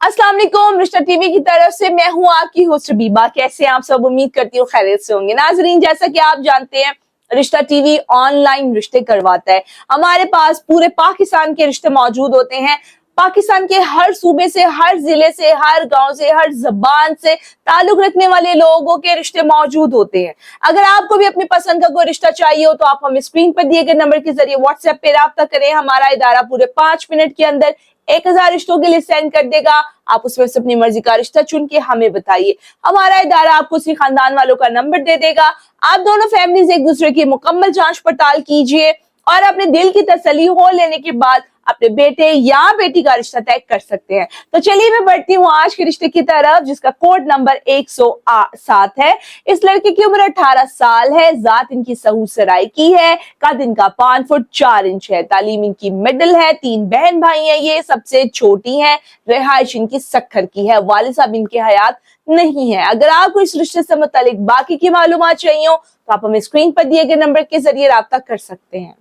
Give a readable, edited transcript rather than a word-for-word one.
अस्सलाम वालेकुम। रिश्ता टीवी की तरफ से मैं हूं आपकी होस्ट बीबा। कैसे आप सब? उम्मीद करती हूँ खैरियत से होंगे। नाजरीन, जैसा कि आप जानते हैं, रिश्ता टीवी ऑनलाइन रिश्ते करवाता है। हमारे पास पूरे पाकिस्तान के रिश्ते मौजूद होते हैं। पाकिस्तान के हर सूबे से, हर जिले से, हर गांव से, हर जबान से ताल्लुक रखने वाले लोगों के रिश्ते मौजूद होते हैं। अगर आपको भी अपनी पसंद का कोई रिश्ता चाहिए हो तो आप हमें स्क्रीन पर दिए गए नंबर के जरिए व्हाट्सएप पे राब्ता करें। हमारा इदारा पूरे 5 मिनट के अंदर 1000 रिश्तों के लिए सेंड कर देगा। आप उसमें से अपनी मर्जी का रिश्ता चुन के हमें बताइए। हमारा इदारा आपको उसी खानदान वालों का नंबर दे देगा। आप दोनों फैमिलीज एक दूसरे की मुकम्मल जांच पड़ताल कीजिए और अपने दिल की तसल्ली हो लेने के बाद अपने बेटे या बेटी का रिश्ता तय कर सकते हैं। तो चलिए मैं बढ़ती हूँ आज के रिश्ते की तरफ, जिसका कोड नंबर 107 है। इस लड़के की उम्र 18 साल है। जात इनकी सहू सराय की है। कद इनका 5 फुट 4 इंच है। तालीम इनकी मिडिल है। 3 बहन भाई हैं, ये सबसे छोटी हैं। रिहाइश इनकी सक्खर की है। वालिद साहब इनके हयात नहीं है। अगर आपको इस रिश्ते से मुतालिक बाकी की मालूमात चाहिए हो तो आप हमें स्क्रीन पर दिए गए नंबर के जरिए राब्ता कर सकते हैं।